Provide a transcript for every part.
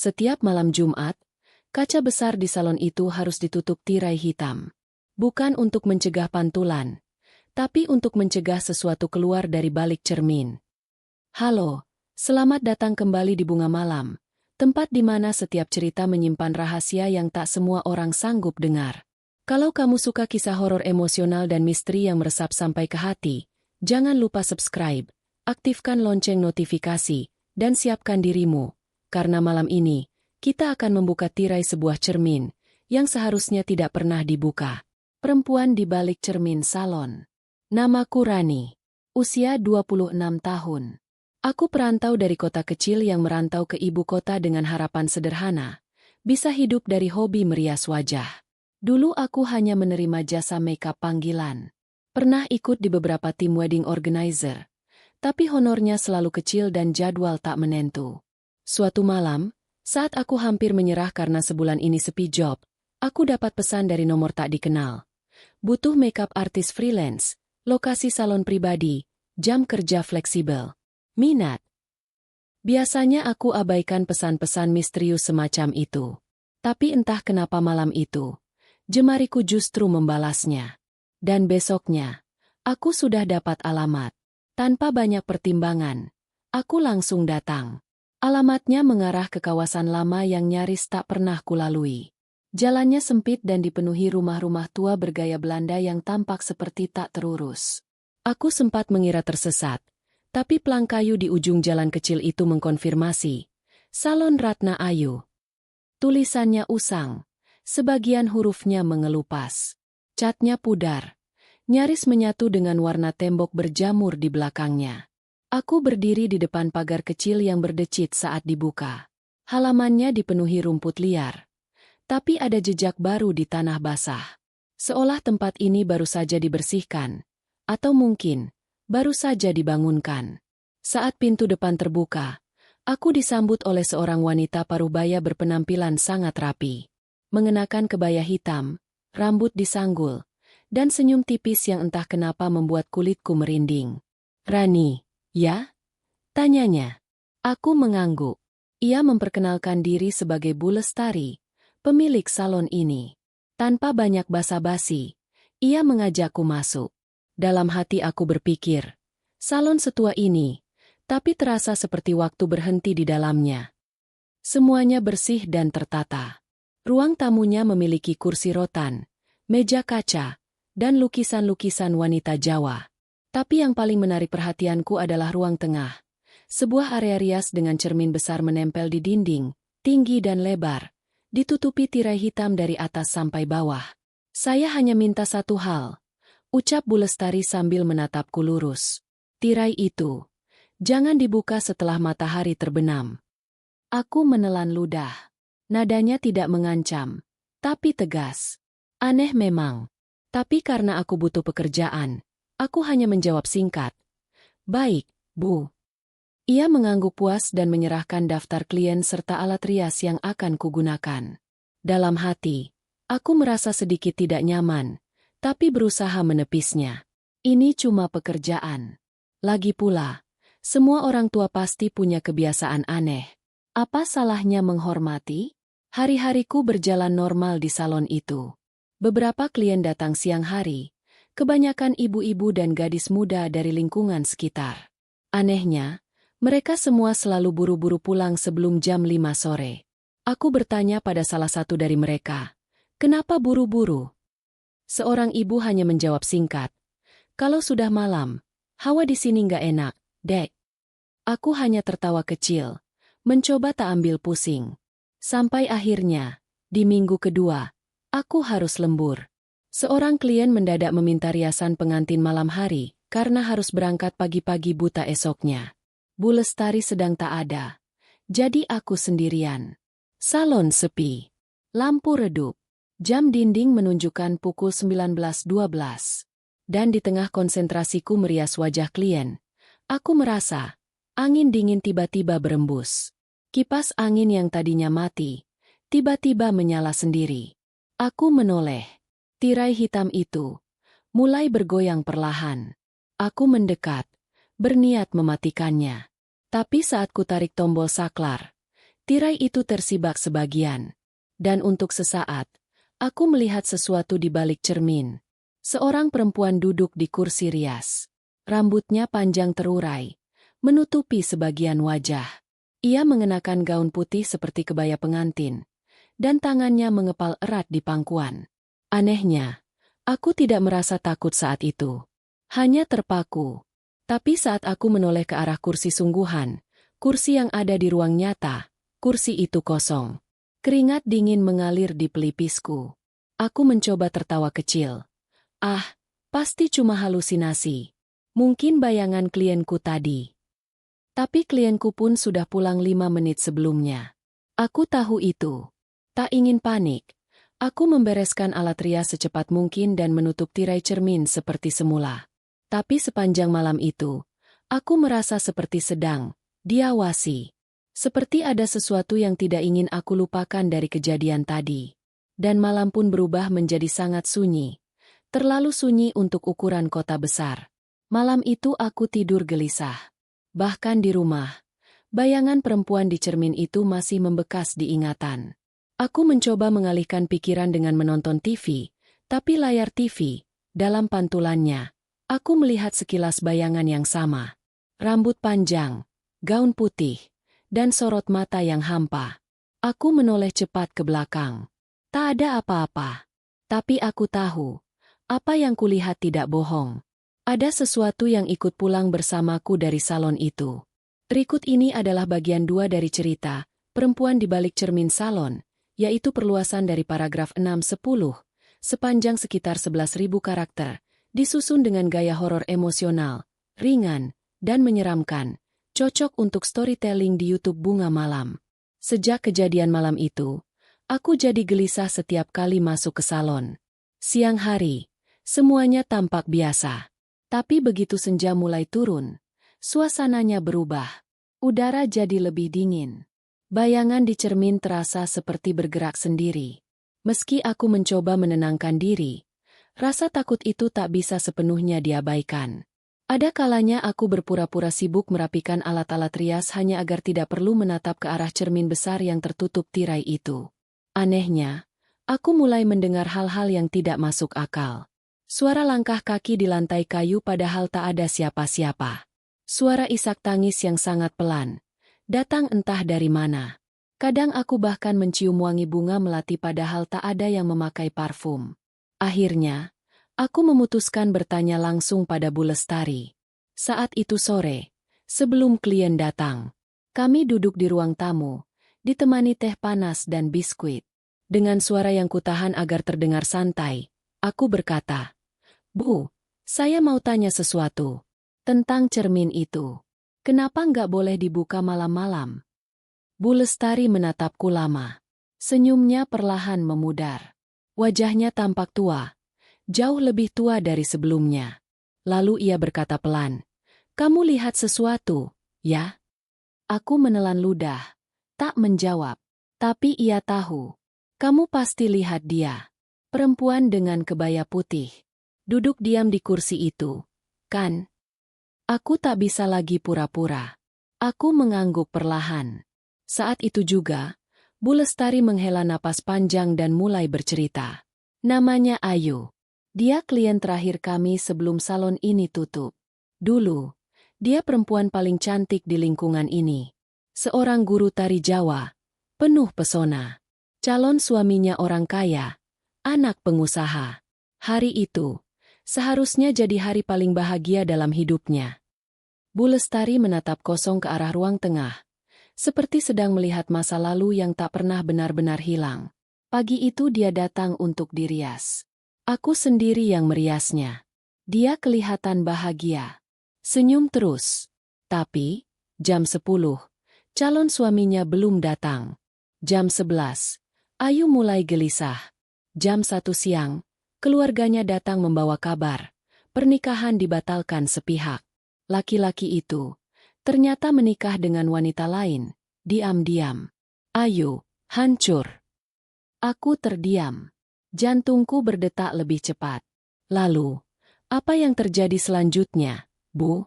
Setiap malam Jumat, kaca besar di salon itu harus ditutup tirai hitam. Bukan untuk mencegah pantulan, tapi untuk mencegah sesuatu keluar dari balik cermin. Halo, selamat datang kembali di Bunga Malam, tempat di mana setiap cerita menyimpan rahasia yang tak semua orang sanggup dengar. Kalau kamu suka kisah horor emosional dan misteri yang meresap sampai ke hati, jangan lupa subscribe, aktifkan lonceng notifikasi, dan siapkan dirimu, karena malam ini, kita akan membuka tirai sebuah cermin, yang seharusnya tidak pernah dibuka. Perempuan di balik cermin salon. Namaku Rani. Usia 26 tahun. Aku perantau dari kota kecil yang merantau ke ibu kota dengan harapan sederhana, bisa hidup dari hobi merias wajah. Dulu aku hanya menerima jasa makeup panggilan. Pernah ikut di beberapa tim wedding organizer, tapi honornya selalu kecil dan jadwal tak menentu. Suatu malam, saat aku hampir menyerah karena sebulan ini sepi job, aku dapat pesan dari nomor tak dikenal. Butuh makeup artis freelance, lokasi salon pribadi, jam kerja fleksibel. Minat. Biasanya aku abaikan pesan-pesan misterius semacam itu. Tapi entah kenapa malam itu, jemariku justru membalasnya. Dan besoknya, aku sudah dapat alamat. Tanpa banyak pertimbangan, aku langsung datang. Alamatnya mengarah ke kawasan lama yang nyaris tak pernah kulalui. Jalannya sempit dan dipenuhi rumah-rumah tua bergaya Belanda yang tampak seperti tak terurus. Aku sempat mengira tersesat. Tapi pelang kayu di ujung jalan kecil itu mengkonfirmasi. Salon Ratna Ayu. Tulisannya usang. Sebagian hurufnya mengelupas. Catnya pudar. Nyaris menyatu dengan warna tembok berjamur di belakangnya. Aku berdiri di depan pagar kecil yang berdecit saat dibuka. Halamannya dipenuhi rumput liar. Tapi ada jejak baru di tanah basah. Seolah tempat ini baru saja dibersihkan. Atau mungkin baru saja dibangunkan. Saat pintu depan terbuka, aku disambut oleh seorang wanita parubaya berpenampilan sangat rapi. Mengenakan kebaya hitam, rambut disanggul, dan senyum tipis yang entah kenapa membuat kulitku merinding. Rani, ya? Tanyanya. Aku mengangguk. Ia memperkenalkan diri sebagai Bu Lestari, pemilik salon ini. Tanpa banyak basa-basi, ia mengajakku masuk. Dalam hati aku berpikir, salon setua ini, tapi terasa seperti waktu berhenti di dalamnya. Semuanya bersih dan tertata. Ruang tamunya memiliki kursi rotan, meja kaca, dan lukisan-lukisan wanita Jawa. Tapi yang paling menarik perhatianku adalah ruang tengah. Sebuah area rias dengan cermin besar menempel di dinding, tinggi dan lebar, ditutupi tirai hitam dari atas sampai bawah. Saya hanya minta satu hal. Ucap Bu Lestari sambil menatapku lurus. Tirai itu, jangan dibuka setelah matahari terbenam. Aku menelan ludah. Nadanya tidak mengancam, tapi tegas. Aneh memang. Tapi karena aku butuh pekerjaan, aku hanya menjawab singkat. Baik, Bu. Ia mengangguk puas dan menyerahkan daftar klien serta alat rias yang akan kugunakan. Dalam hati, aku merasa sedikit tidak nyaman. Tapi berusaha menepisnya. Ini cuma pekerjaan. Lagi pula, semua orang tua pasti punya kebiasaan aneh. Apa salahnya menghormati? Hari-hariku berjalan normal di salon itu. Beberapa klien datang siang hari, kebanyakan ibu-ibu dan gadis muda dari lingkungan sekitar. Anehnya, mereka semua selalu buru-buru pulang sebelum jam 5 sore. Aku bertanya pada salah satu dari mereka, kenapa buru-buru? Seorang ibu hanya menjawab singkat. Kalau sudah malam, hawa di sini nggak enak, Dek. Aku hanya tertawa kecil, mencoba tak ambil pusing. Sampai akhirnya, di minggu kedua, aku harus lembur. Seorang klien mendadak meminta riasan pengantin malam hari, karena harus berangkat pagi-pagi buta esoknya. Bu Lestari sedang tak ada. Jadi aku sendirian. Salon sepi. Lampu redup. Jam dinding menunjukkan pukul 19.12. Dan di tengah konsentrasiku merias wajah klien, aku merasa angin dingin tiba-tiba berembus. Kipas angin yang tadinya mati, tiba-tiba menyala sendiri. Aku menoleh. Tirai hitam itu mulai bergoyang perlahan. Aku mendekat, berniat mematikannya. Tapi saat ku tarik tombol saklar, Tirai itu tersibak sebagian. Dan untuk sesaat, aku melihat sesuatu di balik cermin. Seorang perempuan duduk di kursi rias. Rambutnya panjang terurai, menutupi sebagian wajah. Ia mengenakan gaun putih seperti kebaya pengantin, dan tangannya mengepal erat di pangkuan. Anehnya, aku tidak merasa takut saat itu. Hanya terpaku. Tapi saat aku menoleh ke arah kursi sungguhan, kursi yang ada di ruang nyata, kursi itu kosong. Keringat dingin mengalir di pelipisku. Aku mencoba tertawa kecil. Ah, pasti cuma halusinasi. Mungkin bayangan klienku tadi. Tapi klienku pun sudah pulang 5 menit sebelumnya. Aku tahu itu. Tak ingin panik. Aku membereskan alat rias secepat mungkin dan menutup tirai cermin seperti semula. Tapi sepanjang malam itu, aku merasa seperti sedang diawasi. Seperti ada sesuatu yang tidak ingin aku lupakan dari kejadian tadi. Dan malam pun berubah menjadi sangat sunyi. Terlalu sunyi untuk ukuran kota besar. Malam itu aku tidur gelisah. Bahkan di rumah, bayangan perempuan di cermin itu masih membekas di ingatan. Aku mencoba mengalihkan pikiran dengan menonton TV, tapi layar TV, dalam pantulannya, aku melihat sekilas bayangan yang sama. Rambut panjang, gaun putih, dan sorot mata yang hampa. Aku menoleh cepat ke belakang. Tak ada apa-apa. Tapi aku tahu, apa yang kulihat tidak bohong. Ada sesuatu yang ikut pulang bersamaku dari salon itu. Berikut ini adalah bagian 2 dari cerita, Perempuan di Balik Cermin Salon, yaitu perluasan dari paragraf 6-10, sepanjang sekitar 11.000 karakter, disusun dengan gaya horor emosional, ringan, dan menyeramkan, cocok untuk storytelling di YouTube Bunga Malam. Sejak kejadian malam itu, aku jadi gelisah setiap kali masuk ke salon. Siang hari, semuanya tampak biasa. Tapi begitu senja mulai turun, suasananya berubah. Udara jadi lebih dingin. Bayangan di cermin terasa seperti bergerak sendiri. Meski aku mencoba menenangkan diri, rasa takut itu tak bisa sepenuhnya diabaikan. Ada kalanya aku berpura-pura sibuk merapikan alat-alat rias hanya agar tidak perlu menatap ke arah cermin besar yang tertutup tirai itu. Anehnya, aku mulai mendengar hal-hal yang tidak masuk akal. Suara langkah kaki di lantai kayu padahal tak ada siapa-siapa. Suara isak tangis yang sangat pelan. Datang entah dari mana. Kadang aku bahkan mencium wangi bunga melati padahal tak ada yang memakai parfum. Akhirnya, aku memutuskan bertanya langsung pada Bu Lestari. Saat itu sore, sebelum klien datang, kami duduk di ruang tamu, ditemani teh panas dan biskuit. Dengan suara yang kutahan agar terdengar santai, aku berkata, "Bu, saya mau tanya sesuatu tentang cermin itu. Kenapa nggak boleh dibuka malam-malam?" Bu Lestari menatapku lama. Senyumnya perlahan memudar. Wajahnya tampak tua, jauh lebih tua dari sebelumnya. Lalu ia berkata pelan, "Kamu lihat sesuatu, ya?" Aku menelan ludah, tak menjawab. Tapi ia tahu. "Kamu pasti lihat dia. Perempuan dengan kebaya putih. Duduk diam di kursi itu, kan?" Aku tak bisa lagi pura-pura. Aku mengangguk perlahan. Saat itu juga, Bu Lestari menghela napas panjang dan mulai bercerita. Namanya Ayu. Dia klien terakhir kami sebelum salon ini tutup. Dulu, dia perempuan paling cantik di lingkungan ini. Seorang guru tari Jawa, penuh pesona. Calon suaminya orang kaya, anak pengusaha. Hari itu, seharusnya jadi hari paling bahagia dalam hidupnya. Bu Lestari menatap kosong ke arah ruang tengah, seperti sedang melihat masa lalu yang tak pernah benar-benar hilang. Pagi itu dia datang untuk dirias. Aku sendiri yang meriasnya. Dia kelihatan bahagia. Senyum terus. Tapi, jam 10, calon suaminya belum datang. Jam 11, Ayu mulai gelisah. Jam 1 siang, keluarganya datang membawa kabar. Pernikahan dibatalkan sepihak. Laki-laki itu ternyata menikah dengan wanita lain, diam-diam. Ayu, hancur. Aku terdiam. Jantungku berdetak lebih cepat. Lalu, apa yang terjadi selanjutnya, Bu?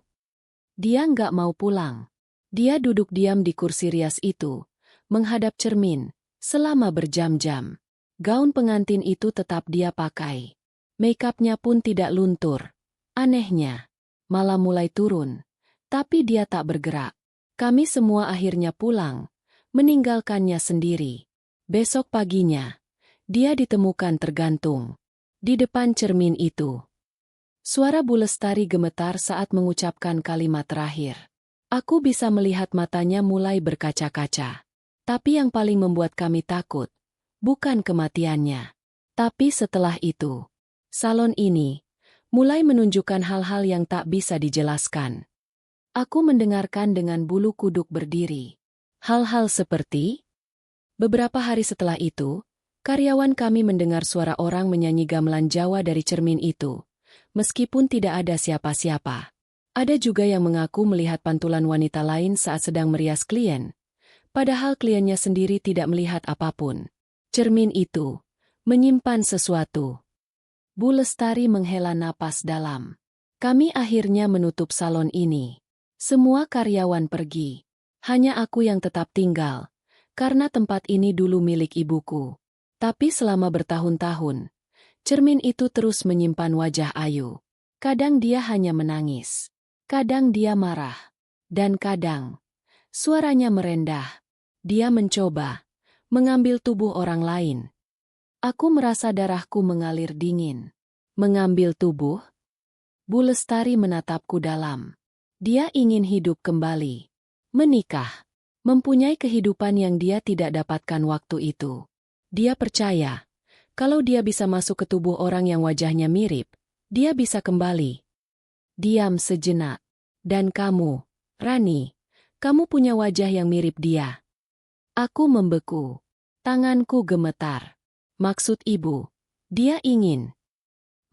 Dia nggak mau pulang. Dia duduk diam di kursi rias itu, menghadap cermin, selama berjam-jam. Gaun pengantin itu tetap dia pakai. Make-up-nya pun tidak luntur. Anehnya, malah mulai turun. Tapi dia tak bergerak. Kami semua akhirnya pulang, meninggalkannya sendiri. Besok paginya, dia ditemukan tergantung di depan cermin itu. Suara Bu Lestari gemetar saat mengucapkan kalimat terakhir. Aku bisa melihat matanya mulai berkaca-kaca. Tapi yang paling membuat kami takut, bukan kematiannya. Tapi setelah itu, salon ini mulai menunjukkan hal-hal yang tak bisa dijelaskan. Aku mendengarkan dengan bulu kuduk berdiri. Hal-hal seperti, beberapa hari setelah itu, karyawan kami mendengar suara orang menyanyi gamelan Jawa dari cermin itu. Meskipun tidak ada siapa-siapa. Ada juga yang mengaku melihat pantulan wanita lain saat sedang merias klien. Padahal kliennya sendiri tidak melihat apapun. Cermin itu menyimpan sesuatu. Bu Lestari menghela napas dalam. Kami akhirnya menutup salon ini. Semua karyawan pergi. Hanya aku yang tetap tinggal. Karena tempat ini dulu milik ibuku. Tapi selama bertahun-tahun, cermin itu terus menyimpan wajah Ayu. Kadang dia hanya menangis. Kadang dia marah. Dan kadang, suaranya merendah. Dia mencoba mengambil tubuh orang lain. Aku merasa darahku mengalir dingin. Mengambil tubuh? Bu Lestari menatapku dalam. Dia ingin hidup kembali. Menikah. Mempunyai kehidupan yang dia tidak dapatkan waktu itu. Dia percaya, kalau dia bisa masuk ke tubuh orang yang wajahnya mirip, dia bisa kembali. Diam sejenak. Dan kamu, Rani, kamu punya wajah yang mirip dia. Aku membeku. Tanganku gemetar. Maksud ibu, dia ingin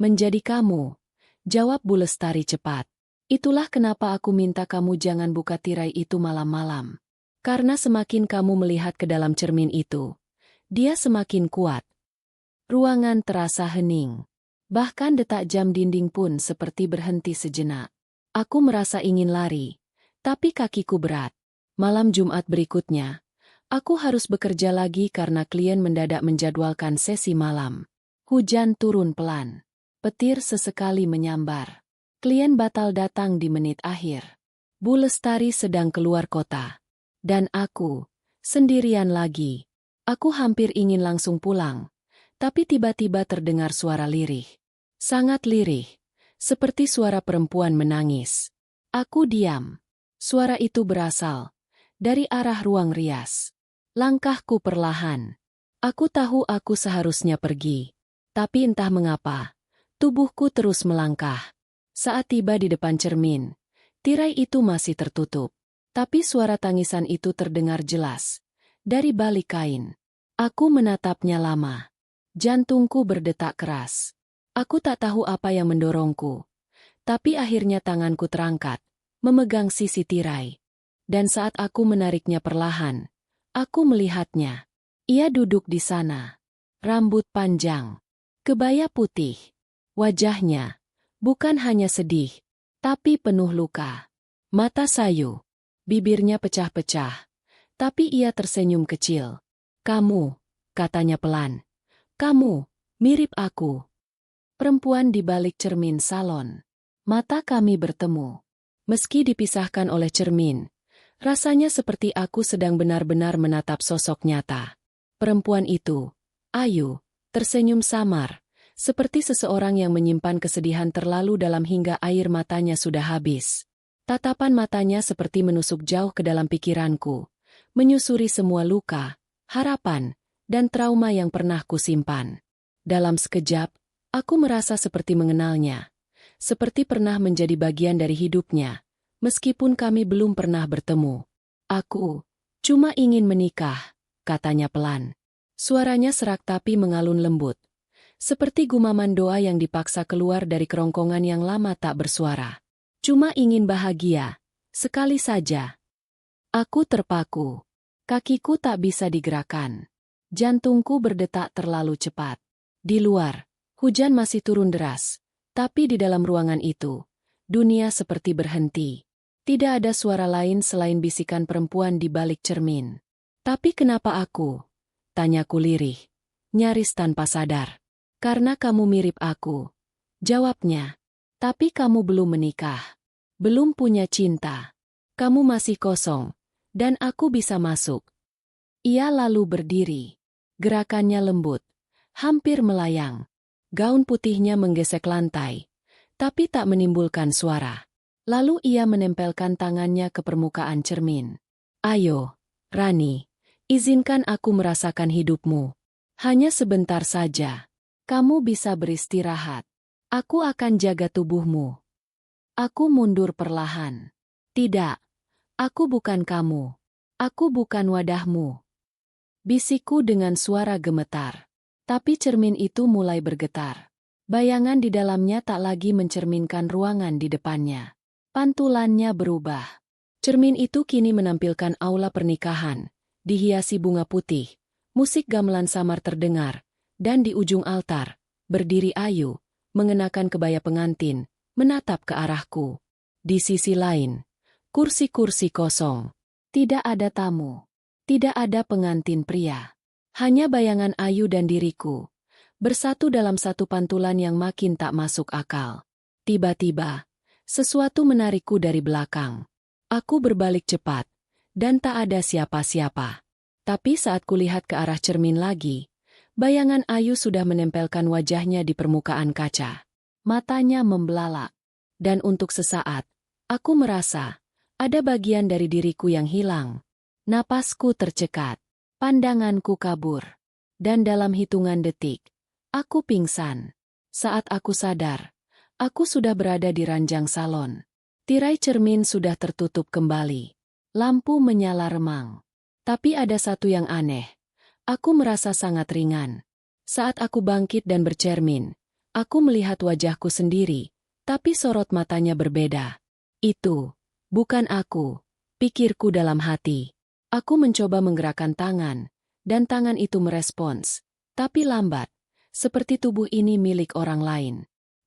menjadi kamu. Jawab Bu Lestari cepat. Itulah kenapa aku minta kamu jangan buka tirai itu malam-malam. Karena semakin kamu melihat ke dalam cermin itu, dia semakin kuat. Ruangan terasa hening. Bahkan detak jam dinding pun seperti berhenti sejenak. Aku merasa ingin lari, tapi kakiku berat. Malam Jumat berikutnya, aku harus bekerja lagi karena klien mendadak menjadwalkan sesi malam. Hujan turun pelan. Petir sesekali menyambar. Klien batal datang di menit akhir. Bu Lestari sedang keluar kota. Dan aku, sendirian lagi. Aku hampir ingin langsung pulang. Tapi tiba-tiba terdengar suara lirih. Sangat lirih. Seperti suara perempuan menangis. Aku diam. Suara itu berasal dari arah ruang rias. Langkahku perlahan. Aku tahu aku seharusnya pergi. Tapi entah mengapa, tubuhku terus melangkah. Saat tiba di depan cermin, tirai itu masih tertutup. Tapi suara tangisan itu terdengar jelas. Dari balik kain. Aku menatapnya lama. Jantungku berdetak keras. Aku tak tahu apa yang mendorongku. Tapi akhirnya tanganku terangkat, memegang sisi tirai. Dan saat aku menariknya perlahan, aku melihatnya. Ia duduk di sana. Rambut panjang. Kebaya putih. Wajahnya bukan hanya sedih, tapi penuh luka. Mata sayu. Bibirnya pecah-pecah. Tapi ia tersenyum kecil. Kamu, katanya pelan. Kamu, mirip aku. Perempuan di balik cermin salon. Mata kami bertemu. Meski dipisahkan oleh cermin, rasanya seperti aku sedang benar-benar menatap sosok nyata. Perempuan itu, Ayu, tersenyum samar, seperti seseorang yang menyimpan kesedihan terlalu dalam hingga air matanya sudah habis. Tatapan matanya seperti menusuk jauh ke dalam pikiranku, menyusuri semua luka, harapan, dan trauma yang pernah kusimpan. Dalam sekejap, aku merasa seperti mengenalnya, seperti pernah menjadi bagian dari hidupnya, meskipun kami belum pernah bertemu. Aku cuma ingin menikah, katanya pelan. Suaranya serak tapi mengalun lembut, seperti gumaman doa yang dipaksa keluar dari kerongkongan yang lama tak bersuara. Cuma ingin bahagia, sekali saja. Aku terpaku. Kakiku tak bisa digerakkan. Jantungku berdetak terlalu cepat. Di luar, hujan masih turun deras. Tapi di dalam ruangan itu, dunia seperti berhenti. Tidak ada suara lain selain bisikan perempuan di balik cermin. Tapi kenapa aku? Tanyaku lirih, nyaris tanpa sadar. Karena kamu mirip aku. Jawabnya. Tapi kamu belum menikah. Belum punya cinta. Kamu masih kosong. Dan aku bisa masuk. Ia lalu berdiri. Gerakannya lembut. Hampir melayang. Gaun putihnya menggesek lantai. Tapi tak menimbulkan suara. Lalu ia menempelkan tangannya ke permukaan cermin. Ayo, Rani. Izinkan aku merasakan hidupmu. Hanya sebentar saja. Kamu bisa beristirahat. Aku akan jaga tubuhmu. Aku mundur perlahan. Tidak. Aku bukan kamu. Aku bukan wadahmu. Bisikku dengan suara gemetar. Tapi cermin itu mulai bergetar. Bayangan di dalamnya tak lagi mencerminkan ruangan di depannya. Pantulannya berubah. Cermin itu kini menampilkan aula pernikahan, dihiasi bunga putih, musik gamelan samar terdengar, dan di ujung altar, berdiri Ayu, mengenakan kebaya pengantin, menatap ke arahku. Di sisi lain, kursi-kursi kosong. Tidak ada tamu. Tidak ada pengantin pria. Hanya bayangan Ayu dan diriku. Bersatu dalam satu pantulan yang makin tak masuk akal. Tiba-tiba, sesuatu menarikku dari belakang. Aku berbalik cepat, dan tak ada siapa-siapa. Tapi saat kulihat ke arah cermin lagi, bayangan Ayu sudah menempelkan wajahnya di permukaan kaca. Matanya membelalak. Dan untuk sesaat, aku merasa ada bagian dari diriku yang hilang. Napasku tercekat, pandanganku kabur. Dan dalam hitungan detik, aku pingsan. Saat aku sadar, aku sudah berada di ranjang salon. Tirai cermin sudah tertutup kembali. Lampu menyala remang. Tapi ada satu yang aneh. Aku merasa sangat ringan. Saat aku bangkit dan bercermin, aku melihat wajahku sendiri. Tapi sorot matanya berbeda. Itu, bukan aku, pikirku dalam hati. Aku mencoba menggerakkan tangan, dan tangan itu merespons. Tapi lambat, seperti tubuh ini milik orang lain.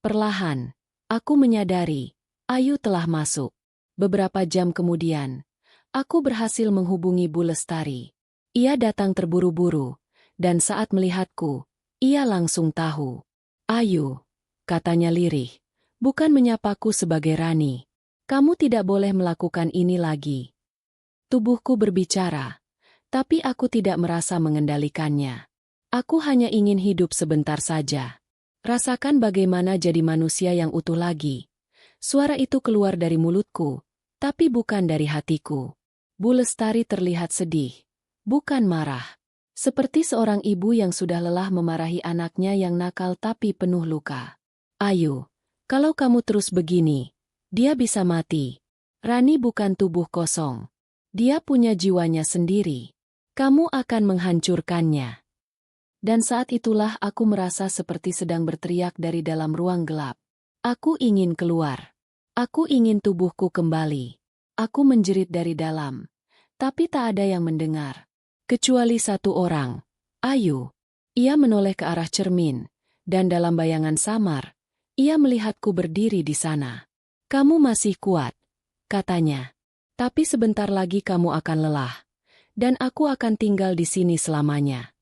Perlahan, aku menyadari, Ayu telah masuk. Beberapa jam kemudian, aku berhasil menghubungi Bu Lestari. Ia datang terburu-buru, dan saat melihatku, ia langsung tahu. Ayu, katanya lirih. Bukan menyapaku sebagai Rani. Kamu tidak boleh melakukan ini lagi. Tubuhku berbicara, tapi aku tidak merasa mengendalikannya. Aku hanya ingin hidup sebentar saja. Rasakan bagaimana jadi manusia yang utuh lagi. Suara itu keluar dari mulutku, tapi bukan dari hatiku. Bu Lestari terlihat sedih, bukan marah. Seperti seorang ibu yang sudah lelah memarahi anaknya yang nakal tapi penuh luka. Ayu. Kalau kamu terus begini, dia bisa mati. Rani bukan tubuh kosong. Dia punya jiwanya sendiri. Kamu akan menghancurkannya. Dan saat itulah aku merasa seperti sedang berteriak dari dalam ruang gelap. Aku ingin keluar. Aku ingin tubuhku kembali. Aku menjerit dari dalam. Tapi tak ada yang mendengar. Kecuali satu orang. Ayu. Ia menoleh ke arah cermin. Dan dalam bayangan samar, ia melihatku berdiri di sana. Kamu masih kuat, katanya. Tapi sebentar lagi kamu akan lelah. Dan aku akan tinggal di sini selamanya.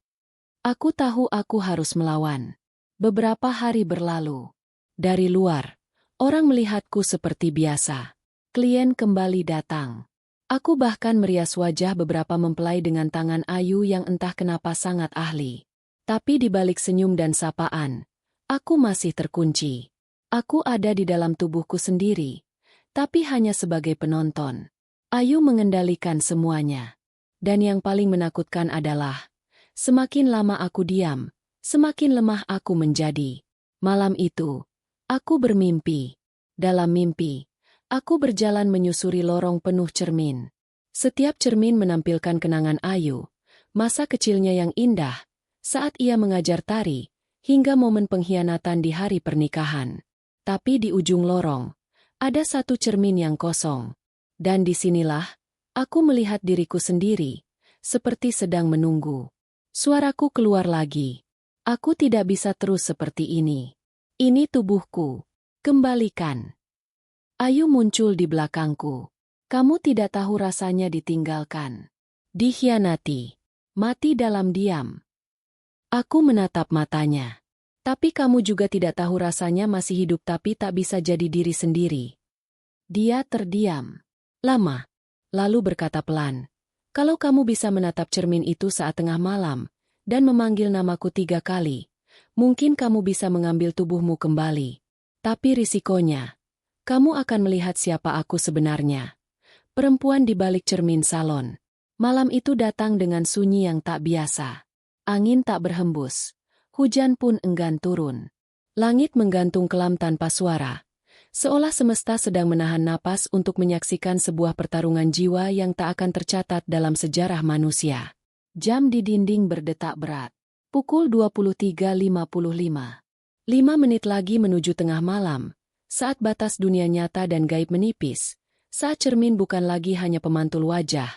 Aku tahu aku harus melawan. Beberapa hari berlalu. Dari luar, orang melihatku seperti biasa. Klien kembali datang. Aku bahkan merias wajah beberapa mempelai dengan tangan Ayu yang entah kenapa sangat ahli. Tapi di balik senyum dan sapaan, aku masih terkunci. Aku ada di dalam tubuhku sendiri, tapi hanya sebagai penonton. Ayu mengendalikan semuanya. Dan yang paling menakutkan adalah, semakin lama aku diam, semakin lemah aku menjadi. Malam itu, aku bermimpi. Dalam mimpi, aku berjalan menyusuri lorong penuh cermin. Setiap cermin menampilkan kenangan Ayu, masa kecilnya yang indah, saat ia mengajar tari, hingga momen pengkhianatan di hari pernikahan. Tapi di ujung lorong, ada satu cermin yang kosong. Dan disinilah, aku melihat diriku sendiri, seperti sedang menunggu. Suaraku keluar lagi. Aku tidak bisa terus seperti ini. Ini tubuhku. Kembalikan. Ayu muncul di belakangku. Kamu tidak tahu rasanya ditinggalkan. Dikhianati. Mati dalam diam. Aku menatap matanya. Tapi kamu juga tidak tahu rasanya masih hidup tapi tak bisa jadi diri sendiri. Dia terdiam. Lama. Lalu berkata pelan. Kalau kamu bisa menatap cermin itu saat tengah malam, dan memanggil namaku 3 kali, mungkin kamu bisa mengambil tubuhmu kembali. Tapi risikonya, kamu akan melihat siapa aku sebenarnya. Perempuan di balik cermin salon. Malam itu datang dengan sunyi yang tak biasa. Angin tak berhembus. Hujan pun enggan turun. Langit menggantung kelam tanpa suara. Seolah semesta sedang menahan napas untuk menyaksikan sebuah pertarungan jiwa yang tak akan tercatat dalam sejarah manusia. Jam di dinding berdetak berat. Pukul 23.55. 5 menit lagi menuju tengah malam. Saat batas dunia nyata dan gaib menipis. Saat cermin bukan lagi hanya pemantul wajah,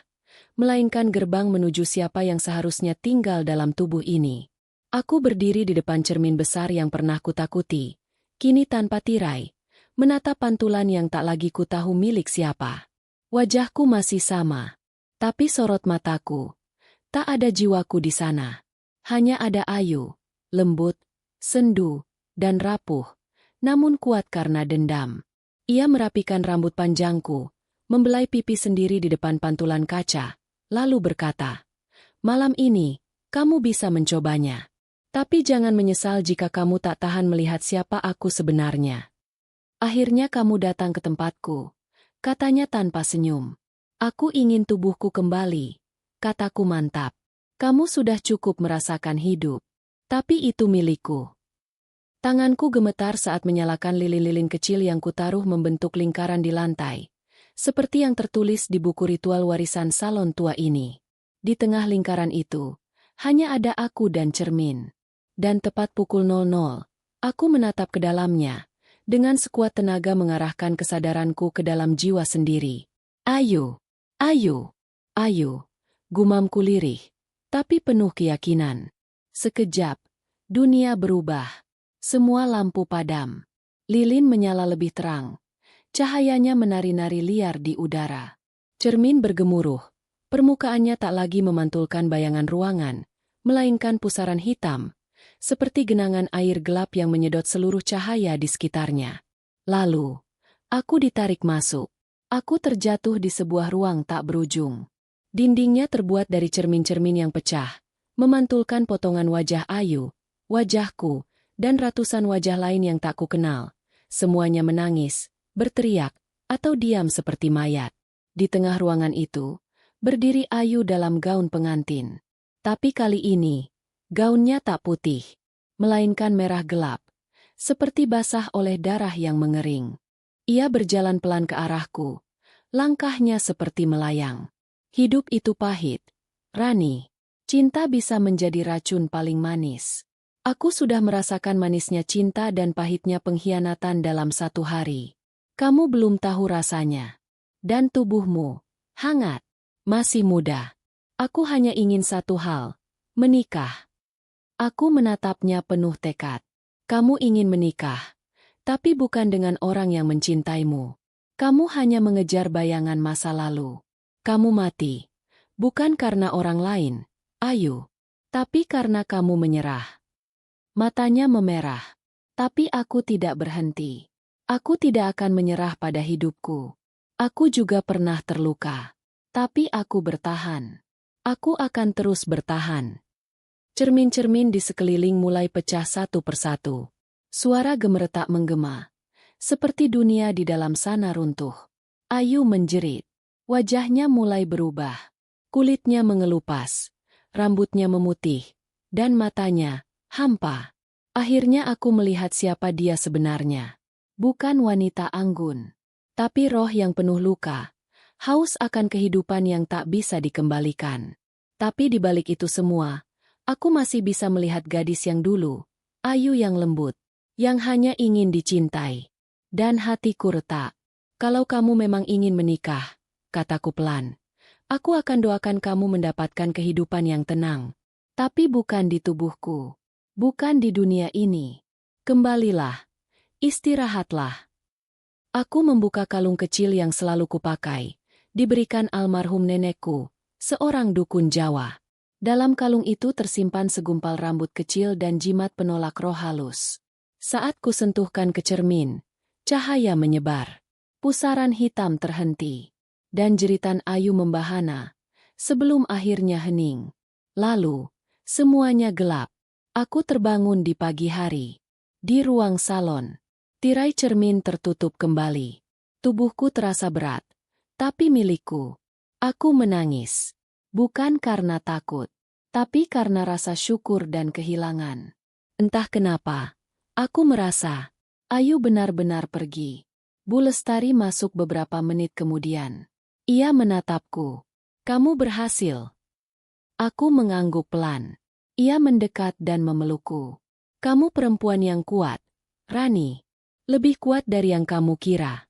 melainkan gerbang menuju siapa yang seharusnya tinggal dalam tubuh ini. Aku berdiri di depan cermin besar yang pernah kutakuti, kini tanpa tirai, menatap pantulan yang tak lagi kutahu milik siapa. Wajahku masih sama, tapi sorot mataku, tak ada jiwaku di sana. Hanya ada ayu, lembut, sendu, dan rapuh, namun kuat karena dendam. Ia merapikan rambut panjangku, membelai pipi sendiri di depan pantulan kaca, lalu berkata, "Malam ini, kamu bisa mencobanya. Tapi jangan menyesal jika kamu tak tahan melihat siapa aku sebenarnya." Akhirnya kamu datang ke tempatku, katanya tanpa senyum. Aku ingin tubuhku kembali, kataku mantap. Kamu sudah cukup merasakan hidup. Tapi itu milikku. Tanganku gemetar saat menyalakan lilin-lilin kecil yang kutaruh membentuk lingkaran di lantai. Seperti yang tertulis di buku ritual warisan salon tua ini. Di tengah lingkaran itu, hanya ada aku dan cermin. Dan tepat pukul 00, aku menatap ke dalamnya, dengan sekuat tenaga mengarahkan kesadaranku ke dalam jiwa sendiri. Ayu, ayu, ayu, gumamku lirih, tapi penuh keyakinan. Sekejap, dunia berubah. Semua lampu padam. Lilin menyala lebih terang. Cahayanya menari-nari liar di udara. Cermin bergemuruh. Permukaannya tak lagi memantulkan bayangan ruangan, melainkan pusaran hitam, seperti genangan air gelap yang menyedot seluruh cahaya di sekitarnya. Lalu, aku ditarik masuk. Aku terjatuh di sebuah ruang tak berujung. Dindingnya terbuat dari cermin-cermin yang pecah, memantulkan potongan wajah ayu, wajahku, dan ratusan wajah lain yang tak kukenal. Semuanya menangis, berteriak, atau diam seperti mayat. Di tengah ruangan itu, berdiri Ayu dalam gaun pengantin. Tapi kali ini, gaunnya tak putih, melainkan merah gelap, seperti basah oleh darah yang mengering. Ia berjalan pelan ke arahku, langkahnya seperti melayang. Hidup itu pahit, Rani. Cinta bisa menjadi racun paling manis. Aku sudah merasakan manisnya cinta dan pahitnya pengkhianatan dalam satu hari. Kamu belum tahu rasanya. Dan tubuhmu, hangat, masih muda. Aku hanya ingin satu hal, menikah. Aku menatapnya penuh tekad. Kamu ingin menikah, tapi bukan dengan orang yang mencintaimu. Kamu hanya mengejar bayangan masa lalu. Kamu mati, bukan karena orang lain, Ayu, tapi karena kamu menyerah. Matanya memerah, tapi aku tidak berhenti. Aku tidak akan menyerah pada hidupku. Aku juga pernah terluka, tapi aku bertahan. Aku akan terus bertahan. Cermin-cermin di sekeliling mulai pecah satu persatu. Suara gemeretak menggema, seperti dunia di dalam sana runtuh. Ayu menjerit. Wajahnya mulai berubah. Kulitnya mengelupas, rambutnya memutih, dan matanya hampa. Akhirnya aku melihat siapa dia sebenarnya. Bukan wanita anggun, tapi roh yang penuh luka, haus akan kehidupan yang tak bisa dikembalikan. Tapi di balik itu semua, aku masih bisa melihat gadis yang dulu, Ayu yang lembut, yang hanya ingin dicintai. Dan hatiku retak. Kalau kamu memang ingin menikah, kataku pelan, aku akan doakan kamu mendapatkan kehidupan yang tenang. Tapi bukan di tubuhku. Bukan di dunia ini. Kembalilah. Istirahatlah. Aku membuka kalung kecil yang selalu kupakai, diberikan almarhum nenekku, Seorang dukun Jawa. Dalam kalung itu tersimpan segumpal rambut kecil dan jimat penolak roh halus. Saat kusentuhkan ke cermin, cahaya menyebar. Pusaran hitam terhenti. Dan jeritan Ayu membahana, sebelum akhirnya hening. Lalu, semuanya gelap. Aku terbangun di pagi hari. Di ruang salon, tirai cermin tertutup kembali. Tubuhku terasa berat, tapi milikku. Aku menangis. Bukan karena takut, tapi karena rasa syukur dan kehilangan. Entah kenapa, aku merasa Ayu benar-benar pergi. Bu Lestari masuk beberapa menit kemudian. Ia menatapku. Kamu berhasil. Aku mengangguk pelan. Ia mendekat dan memelukku. Kamu perempuan yang kuat, Rani. Lebih kuat dari yang kamu kira.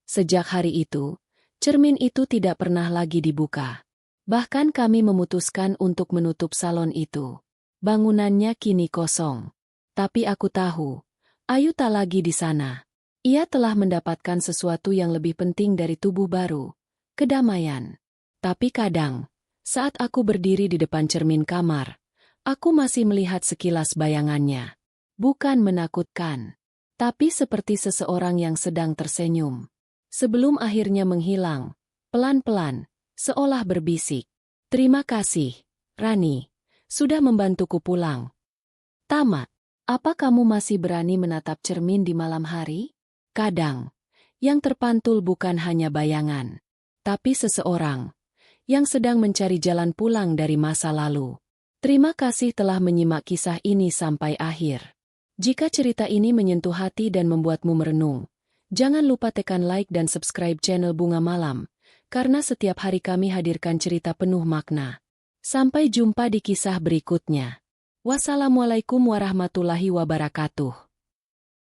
Sejak hari itu, cermin itu tidak pernah lagi dibuka. Bahkan kami memutuskan untuk menutup salon itu. Bangunannya kini kosong. Tapi aku tahu, Ayu tak lagi di sana. Ia telah mendapatkan sesuatu yang lebih penting dari tubuh baru, kedamaian. Tapi kadang, saat aku berdiri di depan cermin kamar, aku masih melihat sekilas bayangannya. Bukan menakutkan, tapi seperti seseorang yang sedang tersenyum. Sebelum akhirnya menghilang, pelan-pelan, seolah berbisik. Terima kasih, Rani, sudah membantuku pulang. Tamat, apa kamu masih berani menatap cermin di malam hari? Kadang, yang terpantul bukan hanya bayangan, tapi seseorang yang sedang mencari jalan pulang dari masa lalu. Terima kasih telah menyimak kisah ini sampai akhir. Jika cerita ini menyentuh hati dan membuatmu merenung, jangan lupa tekan like dan subscribe channel Bunga Malam. Karena setiap hari kami hadirkan cerita penuh makna. Sampai jumpa di kisah berikutnya. Wassalamualaikum warahmatullahi wabarakatuh.